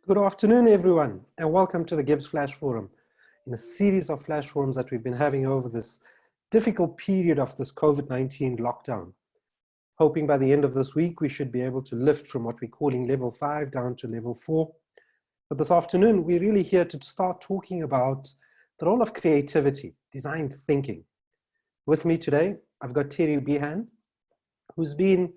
Good afternoon, everyone, and welcome to the GIBS Flash Forum, in a series of Flash Forums that we've been having over this difficult period of this COVID-19 lockdown. Hoping by the end of this week, we should be able to lift from what we're calling level 5 down to level 4. But this afternoon, we're really here to start talking about the role of creativity, design thinking. With me today, I've got Terry Behan, who's been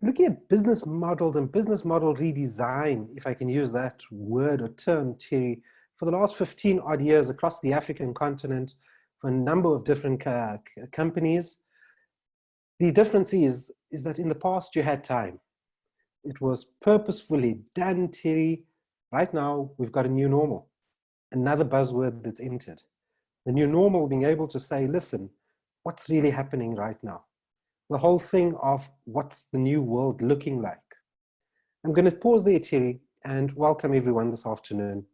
looking at business models and business model redesign, if I can use that word or term, Terry, for the last 15 odd years across the African continent for a number of different companies. The difference is that in the past you had time. It was purposefully done, Terry. Right now, we've got a new normal, another buzzword that's entered. The new normal being able to say, listen, what's really happening right now? The whole thing of what's the new world looking like. I'm going to pause there, Terry, and welcome everyone this afternoon.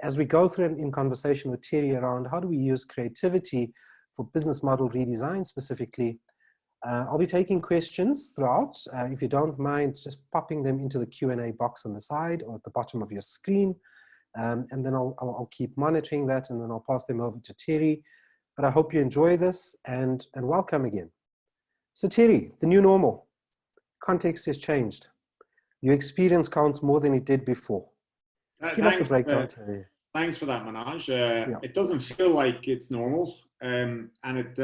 As we go through in conversation with Terry around how do we use creativity for business model redesign specifically, I'll be taking questions throughout. If you don't mind just popping them into the Q&A box on the side or at the bottom of your screen, and then I'll keep monitoring that, and then I'll pass them over to Terry. But I hope you enjoy this, and welcome again. So Terry, the new normal, context has changed. Your experience counts more than it did before. Give us a breakdown, Terry. Thanks for that, Manoj. It doesn't feel like it's normal, and it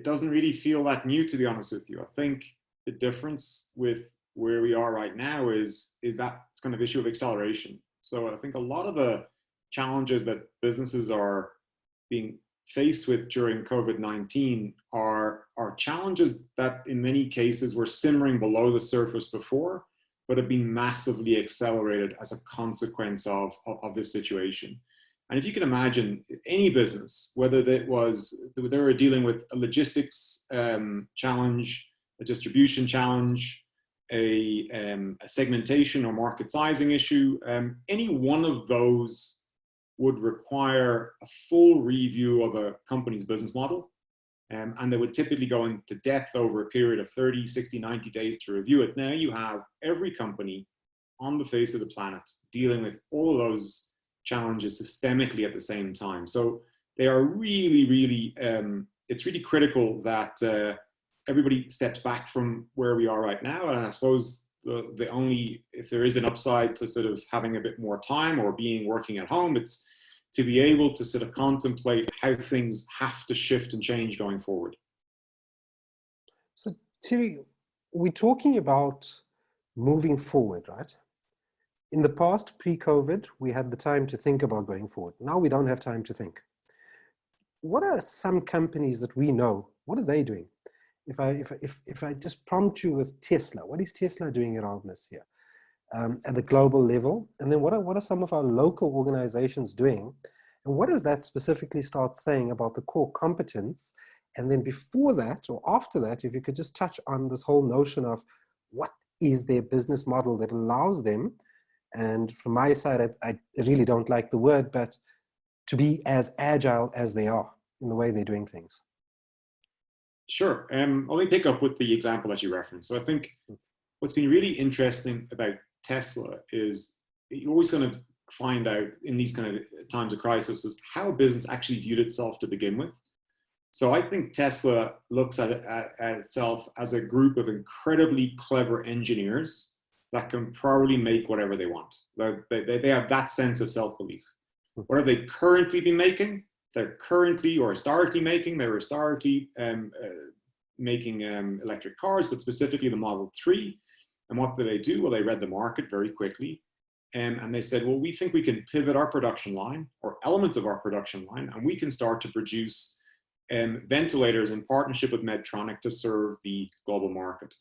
doesn't really feel that new, to be honest with you. I think the difference with where we are right now is that it's kind of issue of acceleration. So I think a lot of the challenges that businesses are being faced with during COVID-19 are challenges that in many cases were simmering below the surface before, but have been massively accelerated as a consequence of this situation. And if you can imagine any business, whether they were dealing with a logistics challenge, a distribution challenge, a segmentation or market sizing issue, any one of those would require a full review of a company's business model. And they would typically go into depth over a period of 30, 60, 90 days to review it. Now you have every company on the face of the planet dealing with all of those challenges systemically at the same time. So they are really, it's really critical that everybody steps back from where we are right now. And I suppose the only, if there is an upside to sort of having a bit more time or working at home, it's to be able to sort of contemplate how things have to shift and change going forward. So Terry, we're talking about moving forward, right? In the past, pre-COVID, we had the time to think about going forward. Now we don't have time to think. What are some companies that we know? What are they doing? If I just prompt you with Tesla, what is Tesla doing around this here at the global level? And then what are some of our local organizations doing? And what does that specifically start saying about the core competence? And then before that or after that, if you could just touch on this whole notion of what is their business model that allows them, and from my side, I really don't like the word, but to be as agile as they are in the way they're doing things. Sure. Let me pick up with the example that you referenced. So I think what's been really interesting about Tesla is you're always going to find out in these kind of times of crisis is how a business actually viewed itself to begin with. So I think Tesla looks at itself as a group of incredibly clever engineers that can probably make whatever they want. They have that sense of self-belief. What have they currently been making? They're currently or historically making, they were historically making electric cars, but specifically the Model 3. And what did they do? Well, they read the market very quickly. And they said, well, we think we can pivot our production line or elements of our production line, and we can start to produce ventilators in partnership with Medtronic to serve the global market.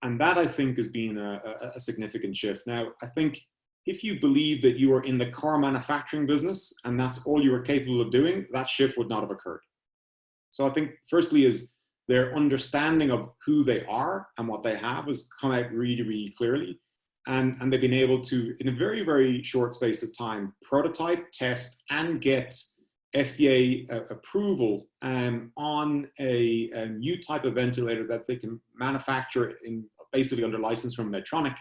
And that, I think, has been a significant shift. Now, I think if you believe that you are in the car manufacturing business and that's all you were capable of doing, that shift would not have occurred. So I think firstly is their understanding of who they are and what they have has come out really, really clearly. And they've been able to, in a very, very short space of time, prototype, test, and get FDA approval on a new type of ventilator that they can manufacture in basically under license from Medtronic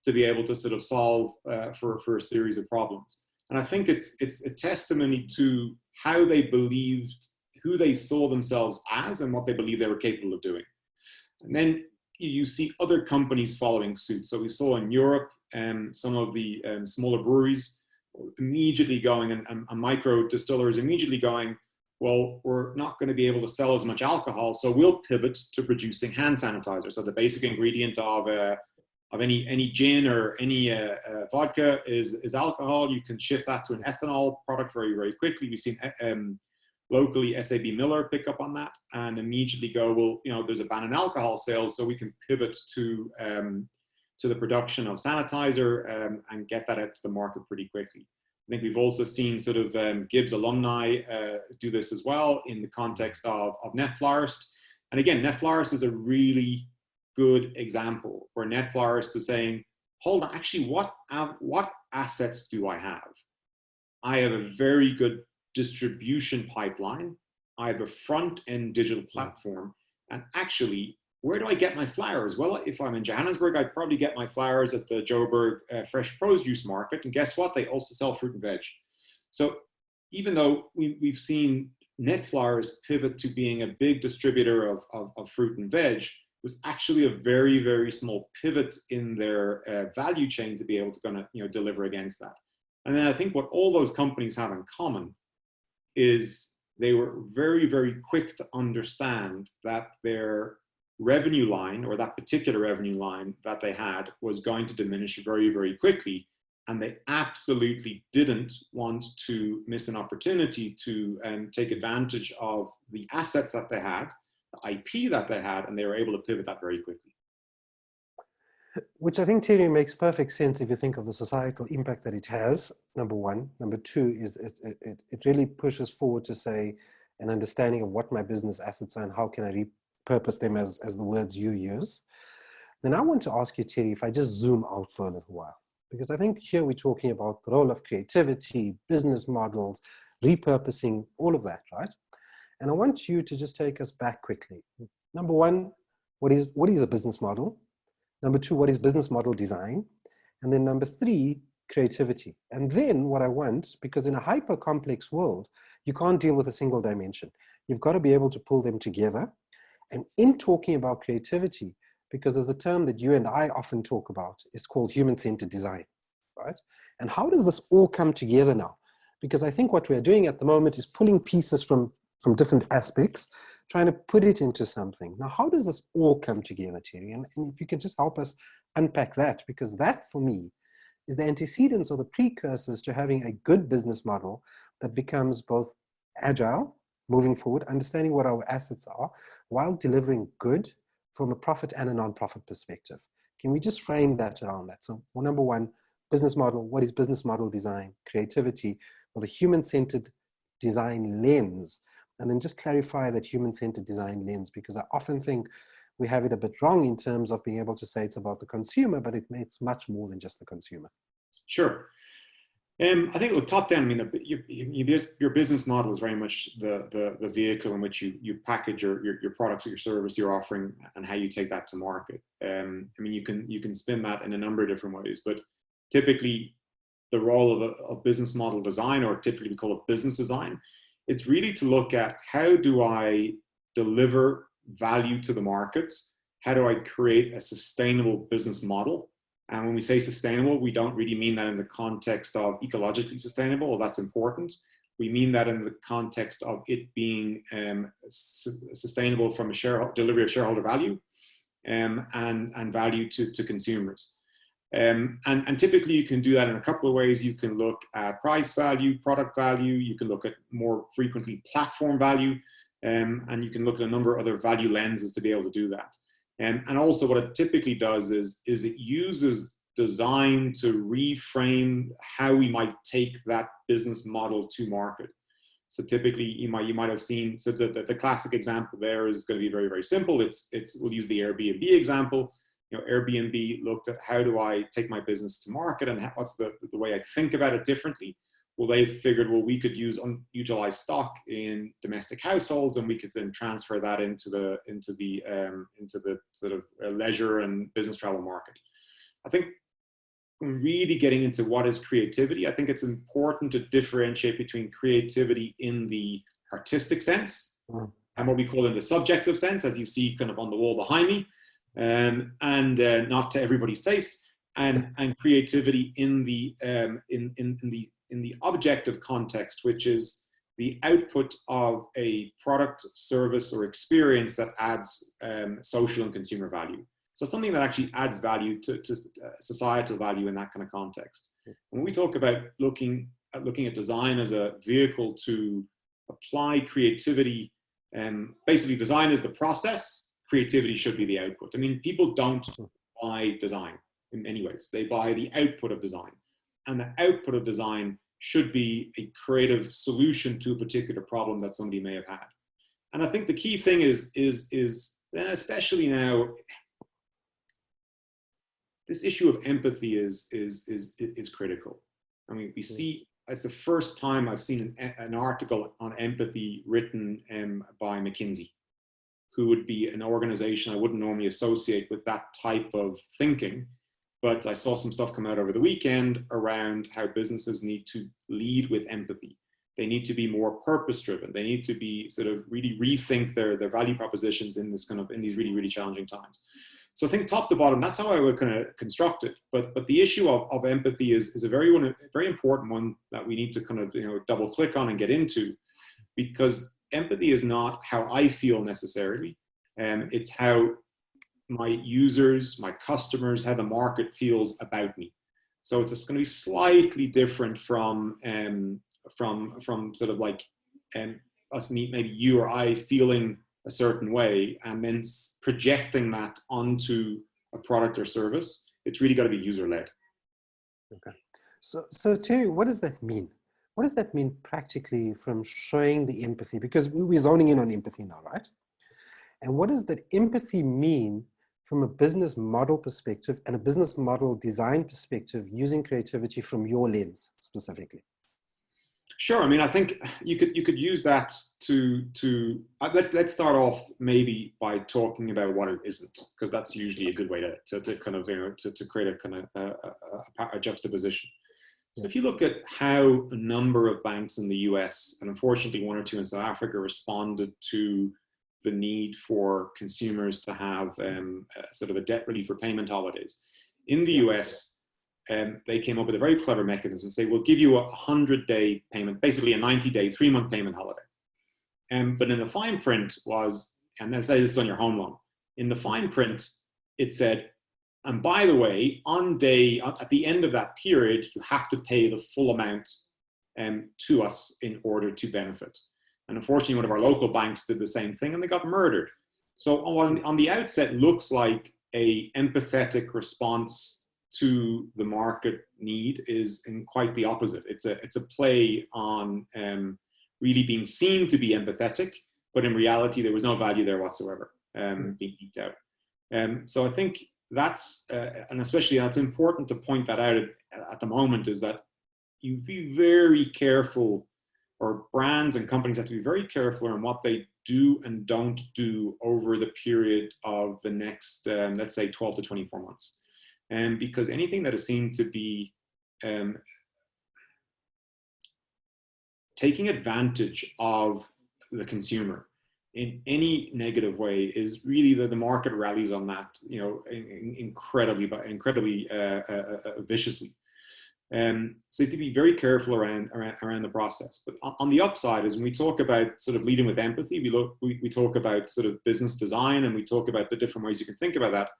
to be able to sort of solve for a series of problems. And I think it's a testimony to how they believed, who they saw themselves as, and what they believed they were capable of doing. And then you see other companies following suit. So we saw in Europe some of the smaller breweries immediately going, and micro distillers immediately going, well, we're not going to be able to sell as much alcohol, so we'll pivot to producing hand sanitizer. So the basic ingredient of any gin or any vodka is alcohol. You can shift that to an ethanol product very, very quickly. We've seen locally SAB Miller pick up on that and immediately go, well, you know, there's a ban on alcohol sales, so we can pivot to the production of sanitizer and get that out to the market pretty quickly. I think we've also seen sort of GIBS alumni do this as well in the context of Net Florist. And again, Net Florist is a really good example where Net Florist is saying, hold on, actually, what assets do I have? I have a very good distribution pipeline. I have a front-end digital platform. And actually, where do I get my flowers? Well, if I'm in Johannesburg, I'd probably get my flowers at the Joburg Fresh Produce Market. And guess what? They also sell fruit and veg. So even though we've seen Net Florist pivot to being a big distributor of fruit and veg, it was actually a very, very small pivot in their value chain to be able to deliver against that. And then I think what all those companies have in common is they were very, very quick to understand that their revenue line, or that particular revenue line that they had, was going to diminish very, very quickly. And they absolutely didn't want to miss an opportunity to take advantage of the assets that they had, the IP that they had, and they were able to pivot that very quickly. Which I think, Thierry, makes perfect sense if you think of the societal impact that it has, number one. Number two is it really pushes forward to say an understanding of what my business assets are and how can I repurpose them as the words you use. Then I want to ask you, Thierry, if I just zoom out for a little while, because I think here we're talking about the role of creativity, business models, repurposing, all of that, right? And I want you to just take us back quickly. Number one, what is a business model? Number two, what is business model design? And then number three, creativity. And then what I want, because in a hyper complex world, you can't deal with a single dimension. You've got to be able to pull them together. And in talking about creativity, because there's a term that you and I often talk about, is called human-centered design, right? And how does this all come together now? Because I think what we're doing at the moment is pulling pieces from different aspects, trying to put it into something. Now, how does this all come together, Thierry? And if you could just help us unpack that, because that, for me, is the antecedents or the precursors to having a good business model that becomes both agile, moving forward, understanding what our assets are, while delivering good from a profit and a non-profit perspective. Can we just frame that around that? So, well, number one, business model. What is business model design? Creativity, with a human-centered design lens. And then just clarify that human-centered design lens, because I often think we have it a bit wrong in terms of being able to say it's about the consumer, but it's much more than just the consumer. Sure. I think, look, top down, I mean, your business model is very much the vehicle in which you package your products or your service you're offering and how you take that to market. I mean, you can spin that in a number of different ways, but typically the role of a business model design, or typically we call it business design, it's really to look at how do I deliver value to the market? How do I create a sustainable business model? And when we say sustainable, we don't really mean that in the context of ecologically sustainable, well, that's important. We mean that in the context of it being sustainable from a delivery of shareholder value and value to consumers. And typically you can do that in a couple of ways. You can look at price value, product value. You can look at more frequently platform value. And you can look at a number of other value lenses to be able to do that. And also what it typically does is it uses design to reframe how we might take that business model to market. So typically you might have seen, so the classic example there is going to be very, very simple. We'll use the Airbnb example. You know, Airbnb looked at how do I take my business to market and what's the way I think about it differently. Well, they figured, well, we could use unutilized stock in domestic households, and we could then transfer that into the sort of leisure and business travel market. I think really getting into what is creativity, I think it's important to differentiate between creativity in the artistic sense and what we call in the subjective sense, as you see kind of on the wall behind me, and not to everybody's taste, and creativity in the in the objective context, which is the output of a product, service, or experience that adds social and consumer value. So something that actually adds value to societal value in that kind of context. When we talk about looking at design as a vehicle to apply creativity, basically design is the process, creativity should be the output. I mean, people don't buy design in many ways. They buy the output of design. And the output of design should be a creative solution to a particular problem that somebody may have had. And I think the key thing is then, especially now, this issue of empathy is critical. I mean, we see, it's the first time I've seen an article on empathy written by McKinsey, who would be an organization I wouldn't normally associate with that type of thinking. But I saw some stuff come out over the weekend around how businesses need to lead with empathy. They need to be more purpose-driven. They need to be sort of really rethink their value propositions in these really, really challenging times. So I think top to bottom, that's how I would kind of construct it. But the issue of empathy is a very important one that we need to kind of double click on and get into, because empathy is not how I feel necessarily, it's how my users, my customers, how the market feels about me. So it's just going to be slightly different from sort of like us, maybe you or I feeling a certain way and then projecting that onto a product or service. It's really got to be user-led. Okay. So Terry, what does that mean? What does that mean practically from showing the empathy? Because we're zoning in on empathy now, right? And what does that empathy mean from a business model perspective and a business model design perspective, using creativity from your lens specifically? Sure. I mean, I think you could use that to let's start off maybe by talking about what it isn't, because that's usually a good way to kind of to create a kind of a juxtaposition. So if you look at how a number of banks in the US, and unfortunately one or two in South Africa, responded to the need for consumers to have sort of a debt relief or payment holidays. In the US, they came up with a very clever mechanism. Say, we'll give you a 100-day payment, basically a 90-day, 3-month payment holiday. But in the fine print was, and let's say this is on your home loan, in the fine print, it said, and by the way, at the end of that period, you have to pay the full amount to us in order to benefit. And unfortunately, one of our local banks did the same thing and they got murdered. So on the outset, looks like a empathetic response to the market need is in quite the opposite. It's a play on really being seen to be empathetic, but in reality, there was no value there whatsoever being eked out. So I think that's, and especially that's important to point that out at the moment, is that you be very careful, or brands and companies have to be very careful on what they do and don't do over the period of the next, let's say 12 to 24 months. Because anything that is seen to be taking advantage of the consumer in any negative way is really the market rallies on that, incredibly viciously. So you have to be very careful around the process. But on the upside is when we talk about sort of leading with empathy, we talk about sort of business design, and we talk about the different ways you can think about that.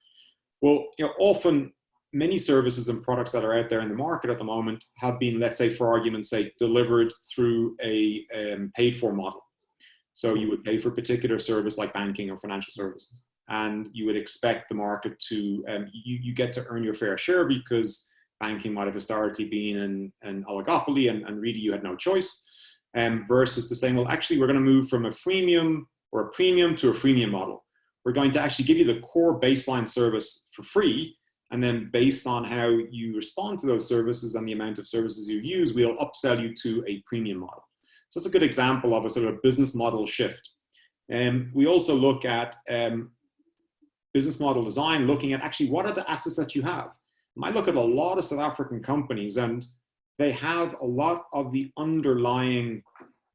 Well, often many services and products that are out there in the market at the moment have been, let's say for argument's sake, delivered through a paid for model. So you would pay for a particular service like banking or financial services, and you would expect the market to, you get to earn your fair share because banking might have historically been an oligopoly and really you had no choice, versus to saying, well, actually we're going to move from a freemium or a premium to a freemium model. We're going to actually give you the core baseline service for free, and then based on how you respond to those services and the amount of services you use, we'll upsell you to a premium model. So it's a good example of a sort of business model shift. We also look at business model design, looking at actually what are the assets that you have. I look at a lot of South African companies, and they have a lot of the underlying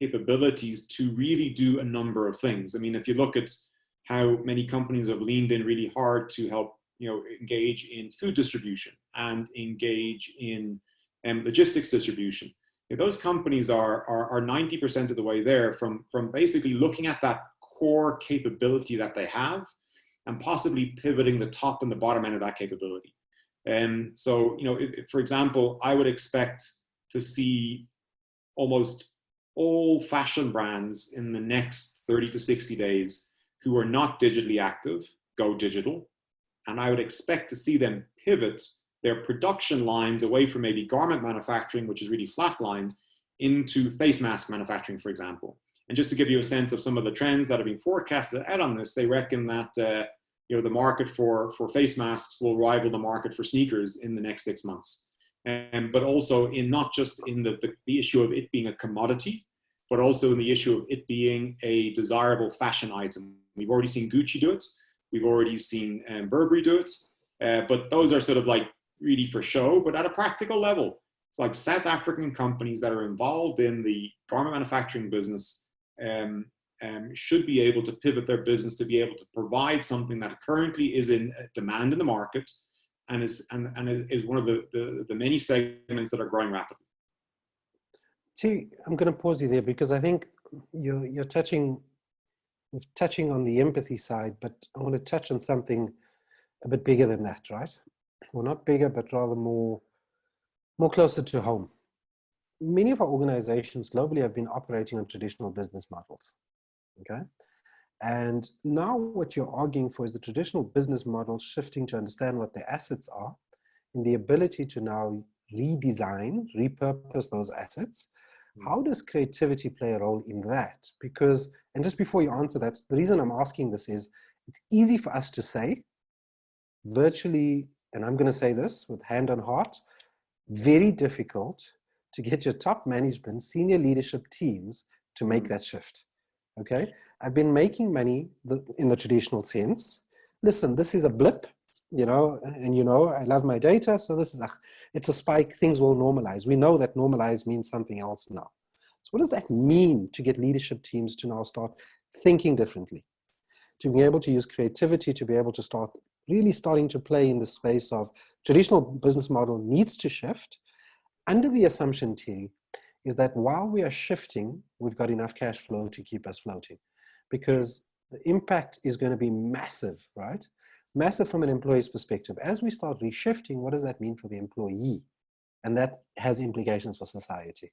capabilities to really do a number of things. I mean, if you look at how many companies have leaned in really hard to help, engage in food distribution and engage in logistics distribution. Those companies are 90% of the way there from basically looking at that core capability that they have and possibly pivoting the top and the bottom end of that capability. And so, for example, I would expect to see almost all fashion brands in the next 30 to 60 days who are not digitally active go digital. And I would expect to see them pivot their production lines away from maybe garment manufacturing, which is really flatlined, into face mask manufacturing, for example. And just to give you a sense of some of the trends that have been forecasted out on this, they reckon that the market for face masks will rival the market for sneakers in the next 6 months. But also in not just in the issue of it being a commodity, but also in the issue of it being a desirable fashion item. We've already seen Gucci do it. We've already seen Burberry do it. But those are sort of like really for show, but at a practical level. It's like South African companies that are involved in the garment manufacturing business should be able to pivot their business to be able to provide something that currently is in demand in the market and is one of the many segments that are growing rapidly. See, I'm going to pause you there because I think you're touching on the empathy side, but I want to touch on something a bit bigger than that, right? Well, not bigger, but rather more closer to home. Many of our organizations globally have been operating on traditional business models, okay? And now what you're arguing for is the traditional business model shifting to understand what their assets are and the ability to now redesign, repurpose those assets. How does creativity play a role in that? Because, and just before you answer that, the reason I'm asking this is it's easy for us to say, virtually, and I'm going to say this with hand on heart, very difficult to get your top management, senior leadership teams to make that shift. Okay, I've been making money in the traditional sense. Listen, this is a blip, and I love my data, so this is it's a spike. Things will normalize. We know that normalize means something else now. So what does that mean to get leadership teams to now start thinking differently, to be able to use creativity, to be able to start really starting to play in the space of traditional business model needs to shift under the assumption, Thierry, is that while we are shifting, we've got enough cash flow to keep us floating, because the impact is going to be massive, right? Massive from an employee's perspective. As we start reshifting, what does that mean for the employee? And that has implications for society.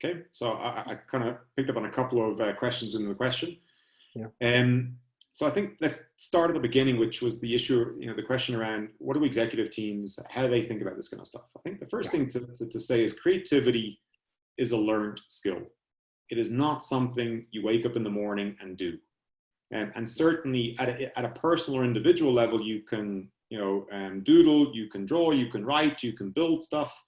Okay, so I kind of picked up on a couple of questions in the question. Yeah. So I think let's start at the beginning, which was the issue, the question around what do executive teams, how do they think about this kind of stuff? I think the first thing to say is creativity is a learned skill. It is not something you wake up in the morning and do. And certainly at a personal or individual level, you can, doodle, you can draw, you can write, you can build stuff.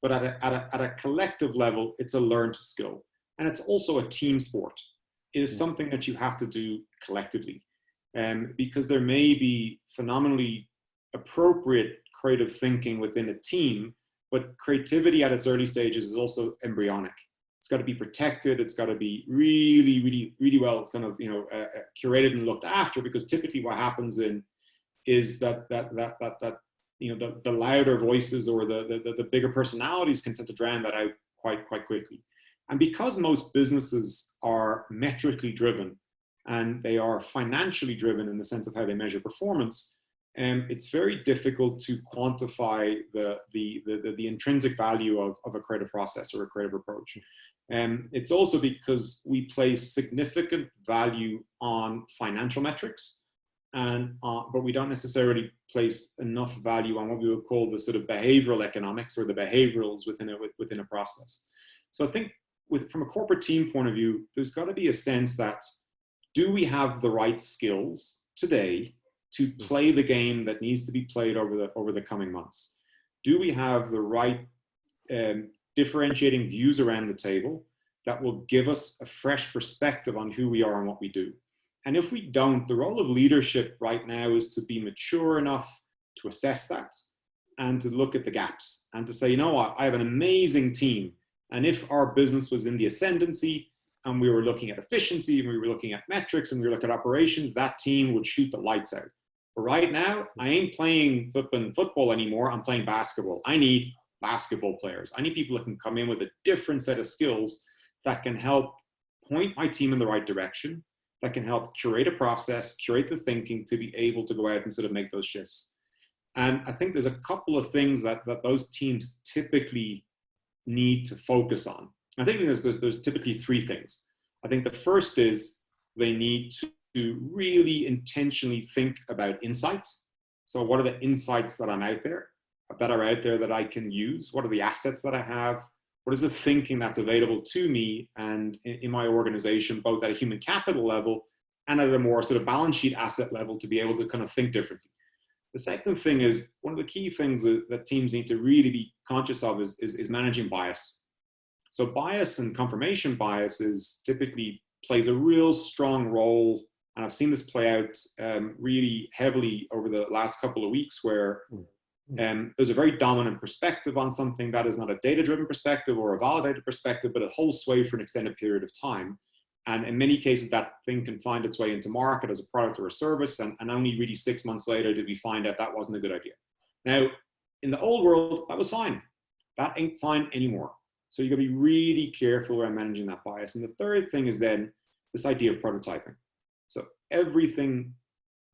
But at a collective level, it's a learned skill. And it's also a team sport. It is something that you have to do collectively. Because there may be phenomenally appropriate creative thinking within a team, but creativity at its early stages is also embryonic. It's got to be protected. It's got to be really, really, really well kind of curated and looked after. Because typically, what happens is that the louder voices or the bigger personalities can tend to drown that out quite quickly. And because most businesses are metrically driven and they are financially driven in the sense of how they measure performance, it's very difficult to quantify the intrinsic value of a creative process or a creative approach. It's also because we place significant value on financial metrics, but we don't necessarily place enough value on what we would call the sort of behavioral economics or the behaviorals within a process. So I think from a corporate team point of view, there's got to be a sense that, do we have the right skills today to play the game that needs to be played over the coming months? Do we have the right differentiating views around the table that will give us a fresh perspective on who we are and what we do? And if we don't, the role of leadership right now is to be mature enough to assess that and to look at the gaps and to say, you know what, I have an amazing team. And if our business was in the ascendancy and we were looking at efficiency and we were looking at metrics and we were looking at operations, that team would shoot the lights out. But right now, I ain't playing football anymore. I'm playing basketball. I need basketball players. I need people that can come in with a different set of skills that can help point my team in the right direction, that can help curate a process, curate the thinking to be able to go out and sort of make those shifts. And I think there's a couple of things that those teams typically need to focus on. I think there's typically three things. I think the first is they need to really intentionally think about insight. So what are the insights that are out there that I can use? What are the assets that I have? What is the thinking that's available to me and in my organization, both at a human capital level and at a more sort of balance sheet asset level, to be able to kind of think differently? The second thing is, one of the key things that teams need to really be conscious of is managing bias. So bias and confirmation bias typically plays a real strong role. And I've seen this play out really heavily over the last couple of weeks, where there's a very dominant perspective on something that is not a data-driven perspective or a validated perspective, but it holds sway for an extended period of time. And in many cases, that thing can find its way into market as a product or a service. And only really 6 months later did we find out that wasn't a good idea. Now, in the old world, that was fine. That ain't fine anymore. So you gotta be really careful around managing that bias. And the third thing is then this idea of prototyping. So everything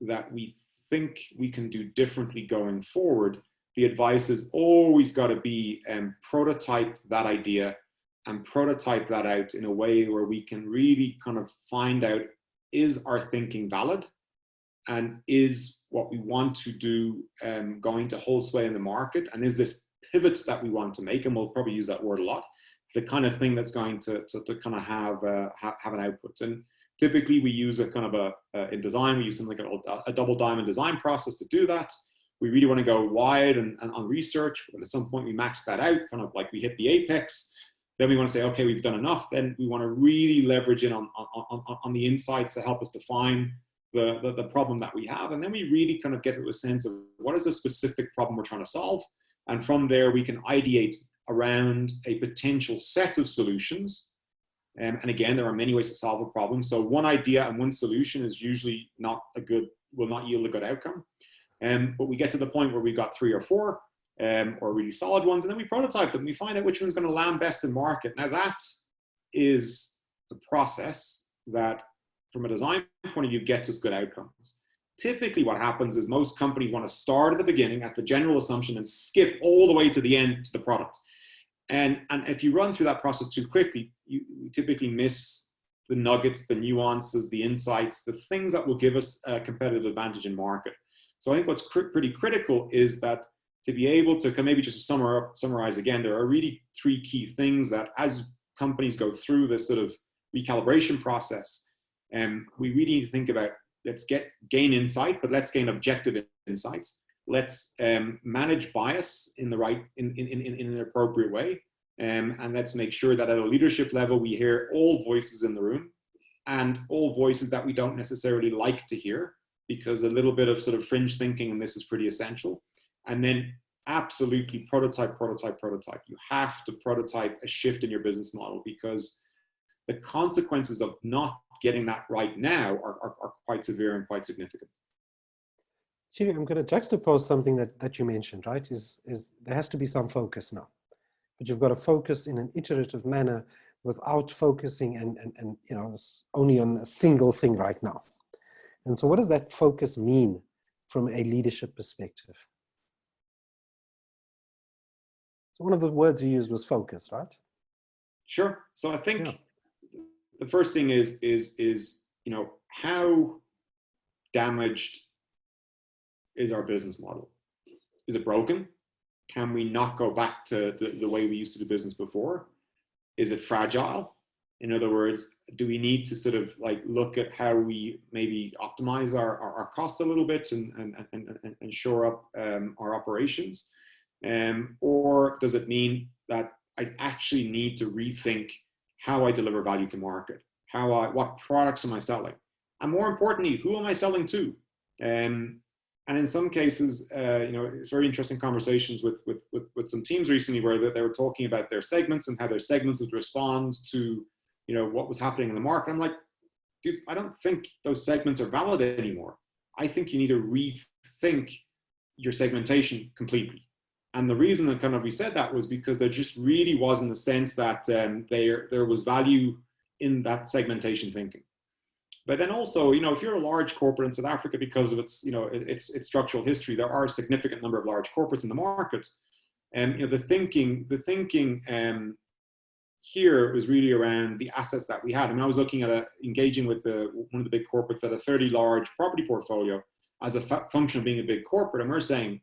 that we think we can do differently going forward, the advice is always gotta be prototype that idea and prototype that out in a way where we can really kind of find out, is our thinking valid? And is what we want to do going to hold sway in the market? And is this pivot that we want to make, and we'll probably use that word a lot, the kind of thing that's going to kind of have an output? And typically we use a kind of in design, we use something like a double diamond design process to do that. We really want to go wide and on research, but at some point we max that out, kind of like we hit the apex. Then we want to say, okay, we've done enough. Then we want to really leverage in on the insights that help us define the problem that we have. And then we really kind of get to a sense of what is the specific problem we're trying to solve. And from there, we can ideate around a potential set of solutions. And again, there are many ways to solve a problem. So one idea and one solution is usually will not yield a good outcome. But we get to the point where we've got 3 or 4 or really solid ones, and then we prototype them. We find out which one's going to land best in market. Now that is the process that, from a design point of view, gets us good outcomes. Typically what happens is most companies want to start at the beginning at the general assumption and skip all the way to the end to the product. And if you run through that process too quickly, you typically miss the nuggets, the nuances, the insights, the things that will give us a competitive advantage in market. So I think what's pretty critical is that to be able to, maybe just to summarize again, there are really 3 key things that as companies go through this sort of recalibration process, we really need to think about, let's gain insight, but let's gain objective insight. Let's manage bias in an appropriate way. And let's make sure that at a leadership level, we hear all voices in the room and all voices that we don't necessarily like to hear, because a little bit of sort of fringe thinking in this is pretty essential. And then absolutely prototype. You have to prototype a shift in your business model, because the consequences of not getting that right now are quite severe and quite significant. Chiri, I'm going to juxtapose something that you mentioned, right? Is there has to be some focus now, but you've got to focus in an iterative manner without focusing and only on a single thing right now. And so what does that focus mean from a leadership perspective? So one of the words you used was focus, right? Sure. So I think the first thing is how damaged is our business model? Is it broken? Can we not go back to the way we used to do business before? Is it fragile? In other words, do we need to sort of like look at how we maybe optimize our costs a little bit and shore up our operations? Or does it mean that I actually need to rethink how I deliver value to market? What products am I selling? And more importantly, who am I selling to? And in some cases, it's very interesting conversations with some teams recently where they were talking about their segments and how their segments would respond to, what was happening in the market. I'm like, dude, I don't think those segments are valid anymore. I think you need to rethink your segmentation completely. And the reason that kind of we said that was because there just really wasn't a sense that there was value in that segmentation thinking. But then also, if you're a large corporate in South Africa, because of its, its structural history, there are a significant number of large corporates in the market. And the thinking here was really around the assets that we had. And I was looking at engaging with one of the big corporates that had a fairly large property portfolio as a function of being a big corporate. And we're saying,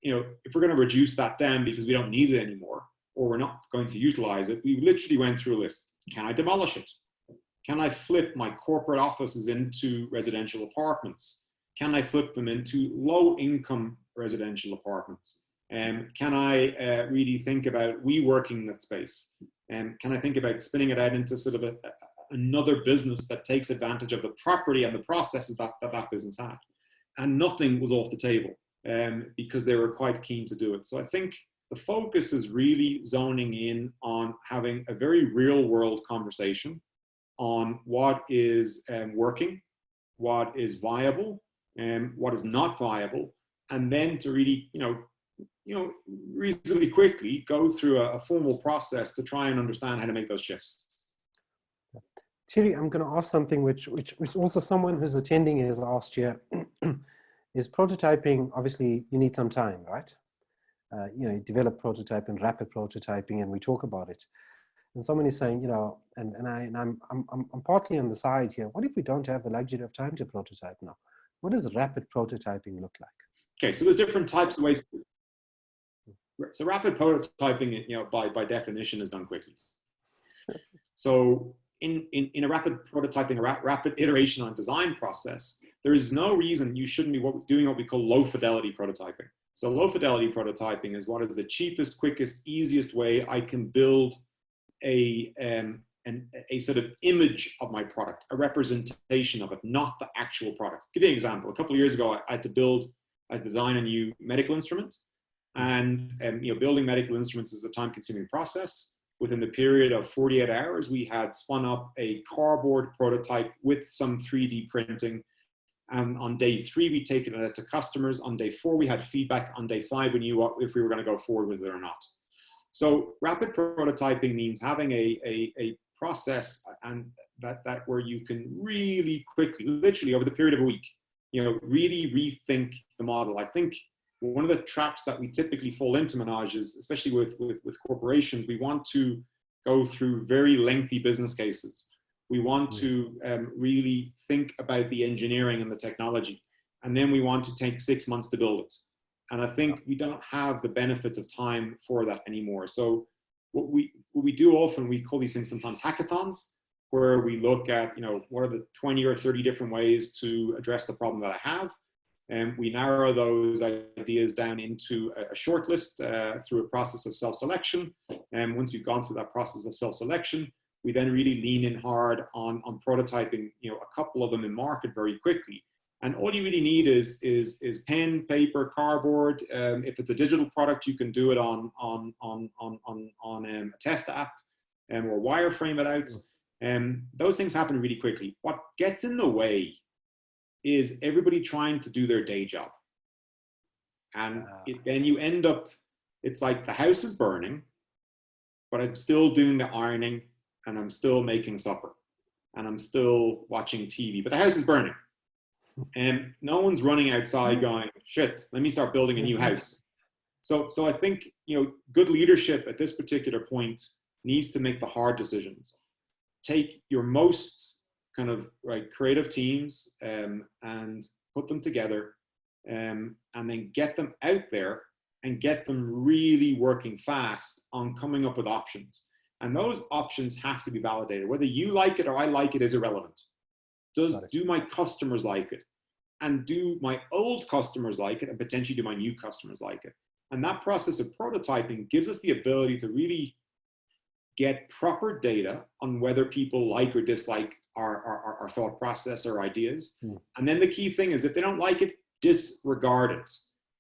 if we're going to reduce that down because we don't need it anymore, or we're not going to utilize it, we literally went through a list. Can I demolish it? Can I flip my corporate offices into residential apartments? Can I flip them into low-income residential apartments? Can I really think about reworking that space? Can I think about spinning it out into sort of another business that takes advantage of the property and the processes that business had? And nothing was off the table because they were quite keen to do it. So I think the focus is really zoning in on having a very real-world conversation on what is working, what is viable, and what is not viable, and then to really, reasonably quickly go through a formal process to try and understand how to make those shifts. Thierry, I'm going to ask something which also someone who's attending has asked here. Is prototyping, obviously you need some time, right? You develop prototyping, rapid prototyping, and we talk about it. And someone is saying, I'm partly on the side here. What if we don't have the luxury of time to prototype now? What does rapid prototyping look like? Okay, so there's different types of ways. So rapid prototyping, by definition, is done quickly. So in a rapid prototyping, a rapid iteration on design process, there is no reason you shouldn't be doing what we call low fidelity prototyping. So low fidelity prototyping is what is the cheapest, quickest, easiest way I can build a sort of image of my product, a representation of it, not the actual product. I'll give you an example. A couple of years ago, I had to design a new medical instrument, and building medical instruments is a time-consuming process. Within the period of 48 hours, we had spun up a cardboard prototype with some 3D printing. And on day 3, we'd taken it out to customers. On day 4, we had feedback. On day 5, we knew if we were going to go forward with it or not. So rapid prototyping means having a process and that where you can really quickly, literally over the period of a week, really rethink the model. I think one of the traps that we typically fall into, Manoj, is, especially with corporations, we want to go through very lengthy business cases. We want to really think about the engineering and the technology, and then we want to take 6 months to build it. And I think we don't have the benefit of time for that anymore. So what we do often, we call these things sometimes hackathons, where we look at, what are the 20 or 30 different ways to address the problem that I have. And we narrow those ideas down into a short list through a process of self-selection. And once we've gone through that process of self-selection, we then really lean in hard on prototyping, a couple of them in market very quickly. And all you really need is pen, paper, cardboard. If it's a digital product, you can do it on a test app or wireframe it out. Those things happen really quickly. What gets in the way is everybody trying to do their day job. And then you end up, it's like the house is burning, but I'm still doing the ironing, and I'm still making supper, and I'm still watching TV, but the house is burning. And no one's running outside going, shit, let me start building a new house. So I think, good leadership at this particular point needs to make the hard decisions. Take your most kind of creative teams and put them together and then get them out there and get them really working fast on coming up with options. And those options have to be validated. Whether you like it or I like it is irrelevant. Do my customers like it? And do my old customers like it? And potentially do my new customers like it? And that process of prototyping gives us the ability to really get proper data on whether people like or dislike our thought process or ideas. And then the key thing is, if they don't like it, disregard it.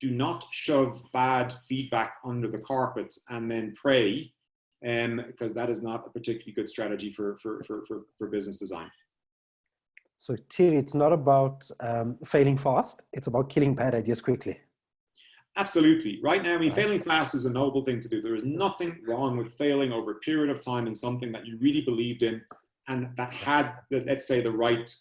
Do not shove bad feedback under the carpet and then pray, because that is not a particularly good strategy for business design. So Thierry, it's not about failing fast, it's about killing bad ideas quickly. Absolutely. Right now, I mean, failing fast is a noble thing to do. There is nothing wrong with failing over a period of time in something that you really believed in and that had, let's say, the right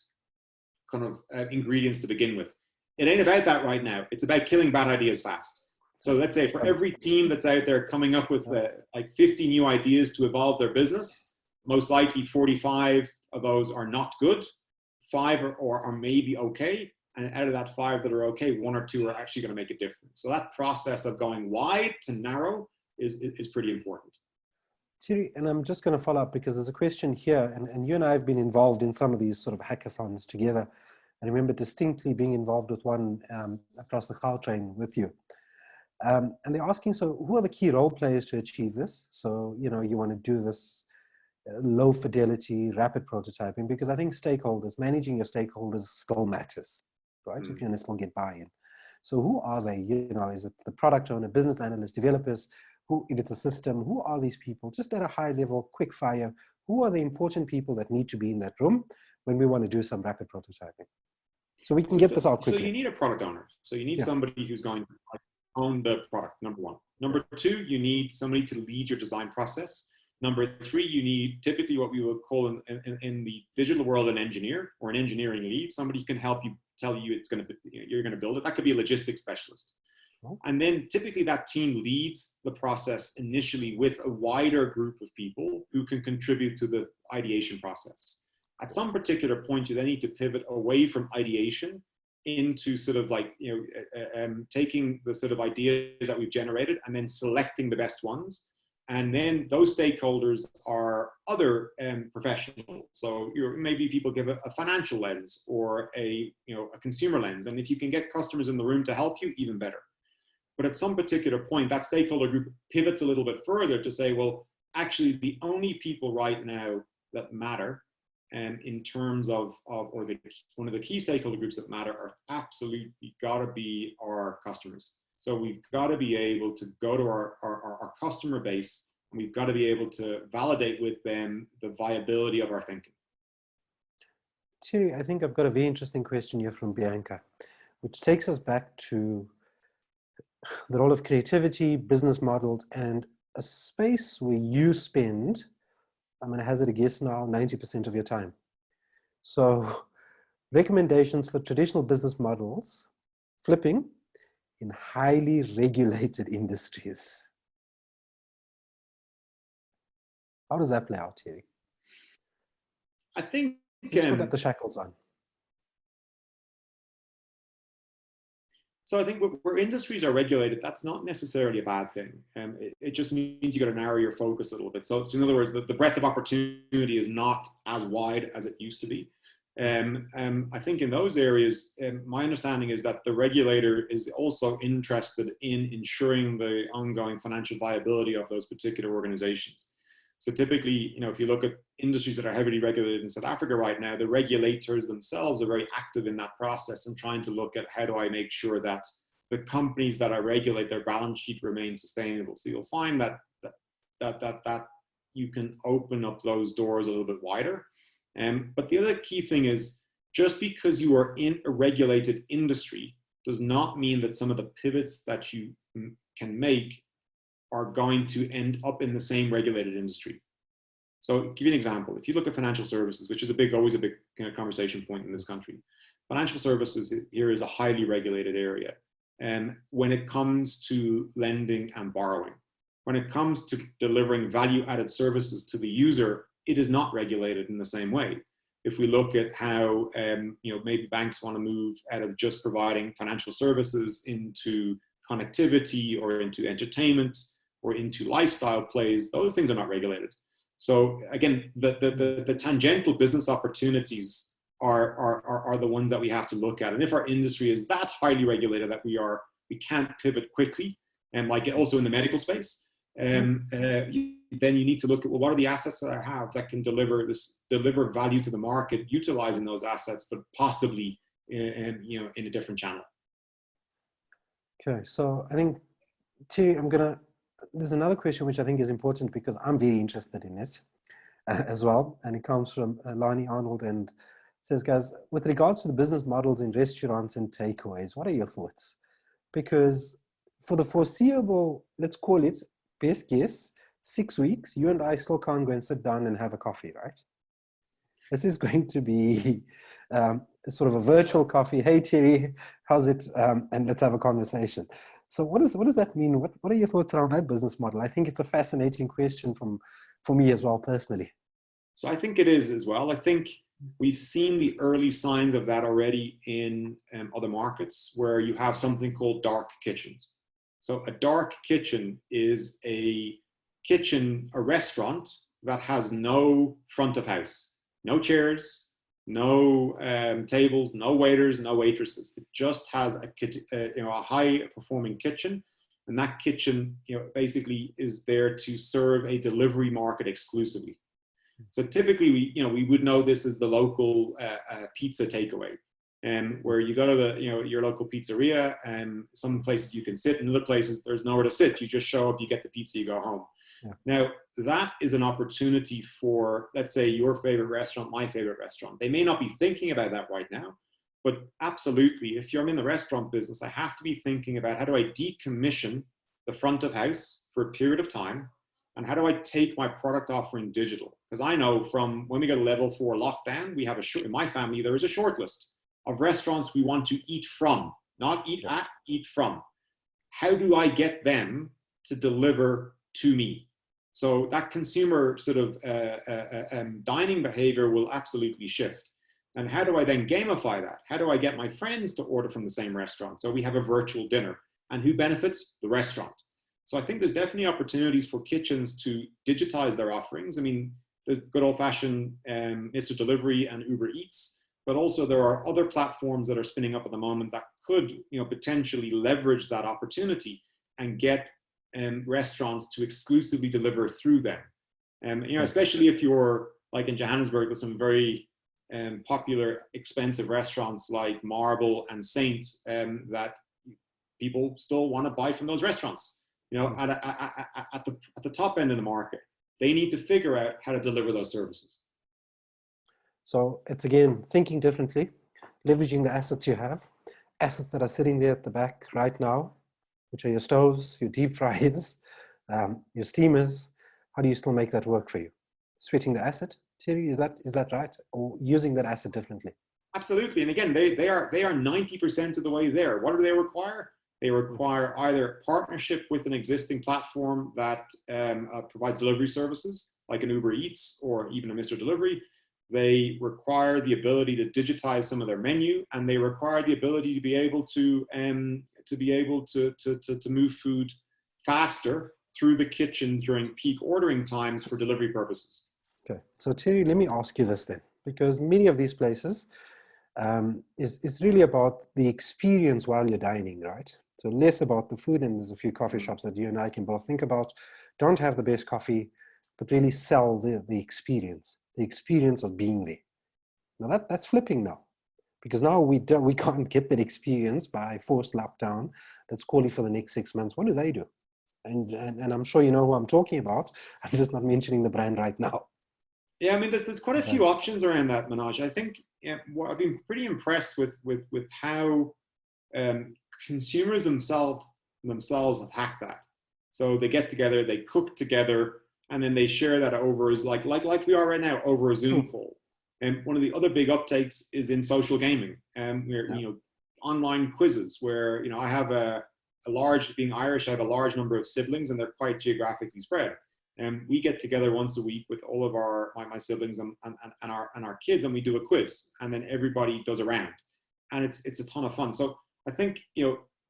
kind of ingredients to begin with. It ain't about that right now. It's about killing bad ideas fast. So let's say for every team that's out there coming up with like 50 new ideas to evolve their business, most likely 45 of those are not good, 5 are maybe okay. And out of that 5 that are okay, 1 or 2 are actually going to make a difference. So that process of going wide to narrow is pretty important. Thierry, and I'm just going to follow up because there's a question here, and you and I have been involved in some of these sort of hackathons together. I remember distinctly being involved with one across the Gautrain with you. And they're asking, so who are the key role players to achieve this? So, you know, you want to do this low fidelity, rapid prototyping, because I think stakeholders, managing your stakeholders still matters, right? If you want to still get buy-in. So who are they? You know, is it the product owner, business analyst, developers? Who, if it's a system, who are these people? Just at a high level, quick fire, who are the important people that need to be in that room when we want to do some rapid prototyping? So we can get this out quickly. So you need a product owner. So you need somebody who's going to own the product, number 1. Number 2, you need somebody to lead your design process. Number 3, you need typically what we would call in the digital world an engineer or an engineering lead, somebody who can help you, tell you it's going to, you're going to build it. That could be a logistics specialist. And then typically that team leads the process initially with a wider group of people who can contribute to the ideation process. At some particular point, you then need to pivot away from ideation into sort of like, you know, taking the sort of ideas that we've generated and then selecting the best ones. And then those stakeholders are other professionals. So maybe people give a financial lens or a consumer lens. And if you can get customers in the room to help you, even better. But at some particular point, that stakeholder group pivots a little bit further to say, well, actually, the only people right now that matter, in terms of one of the key stakeholder groups that matter are absolutely got to be our customers. So we've got to be able to go to our customer base, and we've got to be able to validate with them the viability of our thinking. Thierry, I think I've got a very interesting question here from Bianca, which takes us back to the role of creativity, business models, and a space where you spend, I'm going to hazard a guess now, 90% of your time. So recommendations for traditional business models, flipping in highly regulated industries. How does that play out, Thierry? I think you've still got the shackles on. So I think where industries are regulated, that's not necessarily a bad thing. It just means you got to narrow your focus a little bit. So in other words, the breadth of opportunity is not as wide as it used to be. I think in those areas, my understanding is that the regulator is also interested in ensuring the ongoing financial viability of those particular organizations. So typically, if you look at industries that are heavily regulated in South Africa right now, the regulators themselves are very active in that process and trying to look at how do I make sure that the companies that I regulate, their balance sheet remains sustainable. So you'll find that you can open up those doors a little bit wider. But the other key thing is, just because you are in a regulated industry does not mean that some of the pivots that you can make are going to end up in the same regulated industry. So to give you an example, if you look at financial services, which is always a big kind of conversation point in this country, financial services here is a highly regulated area. And when it comes to lending and borrowing, when it comes to delivering value-added services to the user, it is not regulated in the same way. If we look at how maybe banks want to move out of just providing financial services into connectivity or into entertainment or into lifestyle plays, those things are not regulated. So again, the tangential business opportunities are the ones that we have to look at. And if our industry is that highly regulated that we can't pivot quickly, and like also in the medical space, then you need to look at, well, what are the assets that I have that can deliver value to the market, utilizing those assets, but possibly in a different channel. Okay, so I think Thierry, there's another question which I think is important because I'm very interested in it as well. And it comes from Lani Arnold and says, guys, with regards to the business models in restaurants and takeaways, what are your thoughts? Because for the foreseeable, let's call it best guess, 6 weeks, you and I still can't go and sit down and have a coffee, right? This is going to be sort of a virtual coffee. Hey, Thierry, how's it? And let's have a conversation. So what does that mean? What are your thoughts around that business model? I think it's a fascinating question for me as well, personally. So I think it is as well. I think we've seen the early signs of that already in other markets where you have something called dark kitchens. So a dark kitchen is a restaurant that has no front of house, no chairs, no tables, no waiters, no waitresses. It just has a high performing kitchen, and that kitchen basically is there to serve a delivery market exclusively. So typically we would know this as the local pizza takeaway, where you go to your local pizzeria, and some places you can sit, and other places there's nowhere to sit. You just show up, you get the pizza, you go home. Yeah. Now, that is an opportunity for, let's say, your favorite restaurant, my favorite restaurant. They may not be thinking about that right now, but absolutely, if I'm in the restaurant business, I have to be thinking about how do I decommission the front of house for a period of time, and how do I take my product offering digital? Because I know from when we got a level 4 lockdown, we have in my family, there is a short list of restaurants we want to eat from, not eat at, eat from. How do I get them to deliver to me? So that consumer sort of dining behavior will absolutely shift. And how do I then gamify that? How do I get my friends to order from the same restaurant? So we have a virtual dinner. And who benefits? The restaurant. So I think there's definitely opportunities for kitchens to digitize their offerings. I mean, there's good old-fashioned Mr. Delivery and Uber Eats, but also there are other platforms that are spinning up at the moment that could potentially leverage that opportunity and get restaurants to exclusively deliver through them. Especially if you're like in Johannesburg, there's some very popular, expensive restaurants like Marble and Saint that people still want to buy from those restaurants. At the top end of the market, they need to figure out how to deliver those services. So it's again thinking differently, leveraging the assets you have, assets that are sitting there at the back right now, which are your stoves, your deep fryers, your steamers. How do you still make that work for you? Sweating the asset, Thierry, is that right? Or using that asset differently? Absolutely. And again, they are 90% of the way there. What do they require? They require either partnership with an existing platform that provides delivery services, like an Uber Eats or even a Mr. Delivery. They require the ability to digitize some of their menu, and they require the ability to be able to move food faster through the kitchen during peak ordering times for delivery purposes. Okay, so Thierry, let me ask you this then, because many of these places is really about the experience while you're dining, right? So less about the food, and there's a few coffee shops that you and I can both think about, don't have the best coffee, but really sell the experience of being there. Now that's flipping now, because now we can't get that experience by forced lockdown. Let's call it for the next 6 months. What do they do? And I'm sure you know who I'm talking about. I'm just not mentioning the brand right now. Yeah, I mean, there's quite a few options around that, Manoj. I think I've been pretty impressed with how consumers themselves have hacked that. So they get together, they cook together, and then they share that over as like we are right now over a Zoom call. And one of the other big uptakes is in social gaming, online quizzes where I have being Irish, I have a large number of siblings, and they're quite geographically spread. And we get together once a week with all of my siblings and our kids, and we do a quiz, and then everybody does a round, and it's a ton of fun. So I think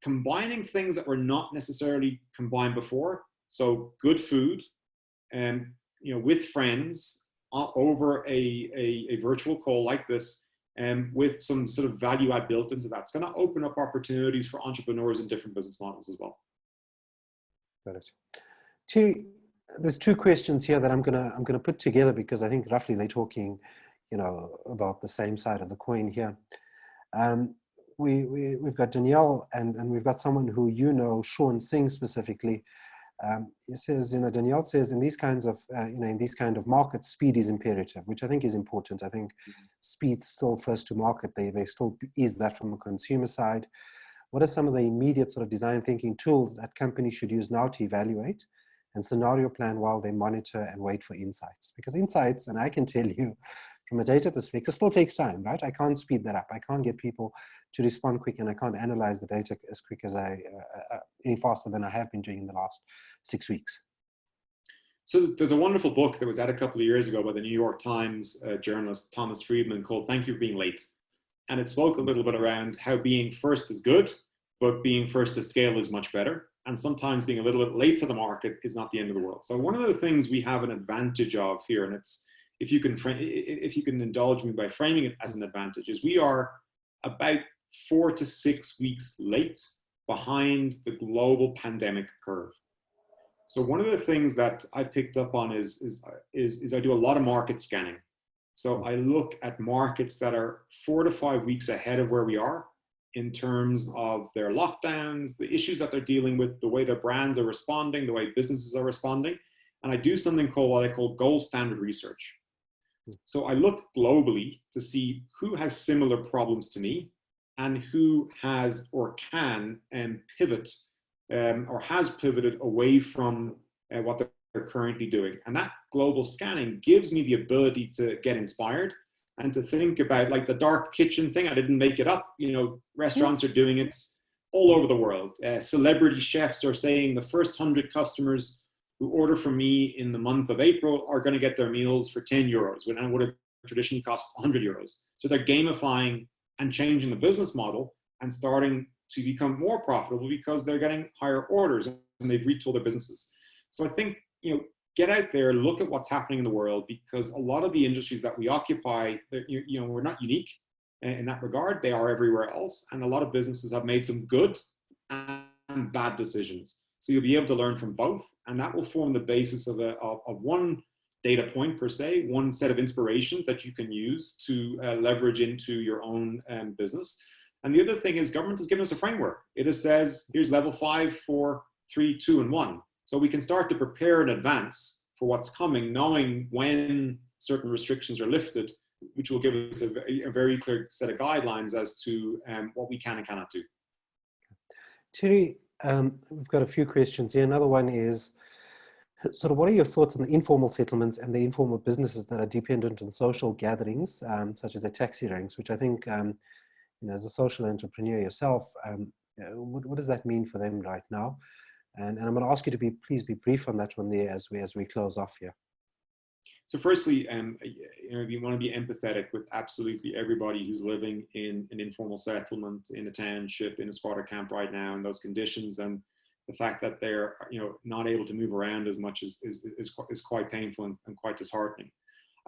combining things that were not necessarily combined before, so good food, and with friends over a virtual call like this, and with some sort of value add built into that, it's going to open up opportunities for entrepreneurs in different business models as well. Got it. There's two questions here that I'm gonna put together because I think roughly they're talking, about the same side of the coin here. we've got Danielle and we've got someone who, you know, Sean Singh specifically. He says, you know, Danielle says in these kinds of, in these kind of markets, speed is imperative, which I think is important. I think speed's still first to market. They still is that from a consumer side. What are some of the immediate sort of design thinking tools that companies should use now to evaluate and scenario plan while they monitor and wait for insights? Because insights, and I can tell you from a data perspective, still takes time, right? I can't speed that up. I can't get people to respond quick, and I can't analyze the data as quick as any faster than I have been doing in the last 6 weeks. So there's a wonderful book that was out a couple of years ago by the New York Times journalist Thomas Friedman called Thank You for Being Late. And it spoke a little bit around how being first is good, but being first to scale is much better. And sometimes being a little bit late to the market is not the end of the world. So one of the things we have an advantage of here, and it's, if you can indulge me by framing it as an advantage, is we are about 4 to 6 weeks late behind the global pandemic curve. So one of the things that I've picked up on is I do a lot of market scanning. So I look at markets that are 4 to 5 weeks ahead of where we are in terms of their lockdowns, the issues that they're dealing with, the way their brands are responding, the way businesses are responding. And I do something called what I call gold standard research. So I look globally to see who has similar problems to me and who has or can pivot or has pivoted away from what they're currently doing. And that global scanning gives me the ability to get inspired and to think about, like, the dark kitchen thing. I didn't make it up. You know, restaurants are doing it all over the world. Celebrity chefs are saying the first 100 customers who order from me in the month of April are going to get their meals for 10 euros, when it would have traditionally cost 100 euros. So they're gamifying and changing the business model and starting to become more profitable because they're getting higher orders and they've retooled their businesses. So I think, you know, get out there, look at what's happening in the world, because a lot of the industries that we occupy, you know, we're not unique in that regard. They are everywhere else. And a lot of businesses have made some good and bad decisions. So you'll be able to learn from both, and that will form the basis of one data point per se, one set of inspirations that you can use to leverage into your own business. And the other thing is, government has given us a framework. It says, here's level 5, 4, 3, 2, and 1. So we can start to prepare in advance for what's coming, knowing when certain restrictions are lifted, which will give us a very clear set of guidelines as to what we can and cannot do. Thierry, we've got a few questions here. Another one is, sort of, what are your thoughts on the informal settlements and the informal businesses that are dependent on social gatherings, such as the taxi ranks, which I think, you know, as a social entrepreneur yourself, what does that mean for them right now? And I'm going to ask you to please be brief on that one there as we close off here. So firstly, you know, you want to be empathetic with absolutely everybody who's living in an informal settlement, in a township, in a squatter camp right now in those conditions, and the fact that they're, you know, not able to move around as much is quite painful and quite disheartening.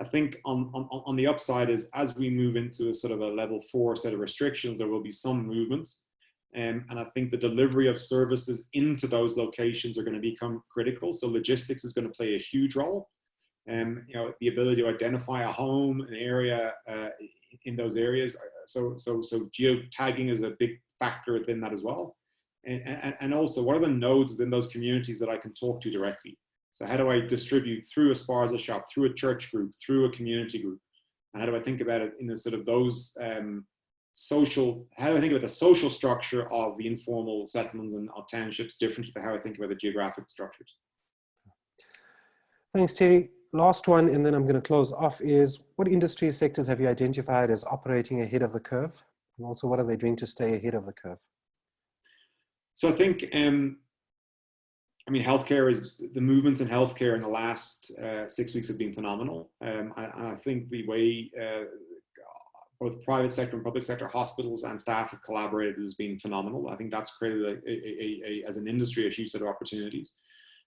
I think on the upside is, as we move into a sort of a level 4 set of restrictions, there will be some movement. And I think the delivery of services into those locations are going to become critical. So logistics is going to play a huge role. You know, the ability to identify a home, an area in those areas. So geo-tagging is a big factor within that as well. And also, what are the nodes within those communities that I can talk to directly? So how do I distribute through a Sparza shop, through a church group, through a community group? And how do I think about it in the sort of those how do I think about the social structure of the informal settlements and of townships differently to how I think about the geographic structures? Thanks, Thierry. Last one, and then I'm going to close off, is what industry sectors have you identified as operating ahead of the curve? And also, what are they doing to stay ahead of the curve? So I think, I mean, healthcare is, the movements in healthcare in the last 6 weeks have been phenomenal. I think the way both private sector and public sector hospitals and staff have collaborated has been phenomenal. I think that's created as an industry, a huge set of opportunities.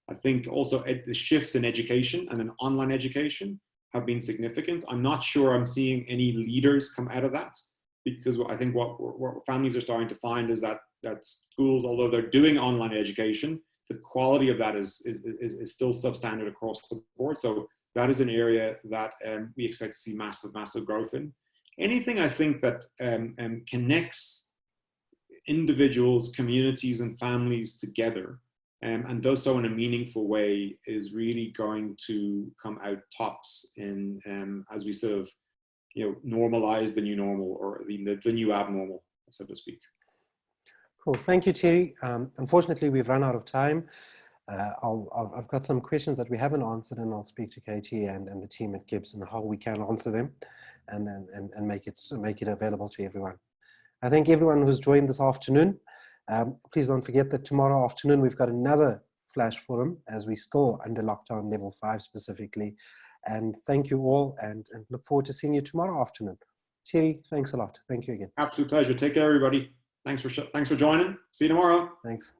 I think also the shifts in education and in online education have been significant. I'm not sure I'm seeing any leaders come out of that, because I think what families are starting to find is that schools, although they're doing online education, the quality of that is still substandard across the board. So that is an area that we expect to see massive growth in. Anything I think that connects individuals, communities, and families together, and does so in a meaningful way, is really going to come out tops in as we sort of, you know, normalize the new normal, or the new abnormal, so to speak. Cool. Thank you, Thierry. Unfortunately, we've run out of time. I've got some questions that we haven't answered, and I'll speak to Katie and the team at GIBS and how we can answer them, and then make it available to everyone. I thank everyone who's joined this afternoon. Please don't forget that tomorrow afternoon we've got another Flash Forum, as we still under lockdown level 5 specifically. And thank you all, and look forward to seeing you tomorrow afternoon. Thierry, thanks a lot. Thank you again. Absolute pleasure. Take care, everybody. Thanks for joining. See you tomorrow. Thanks.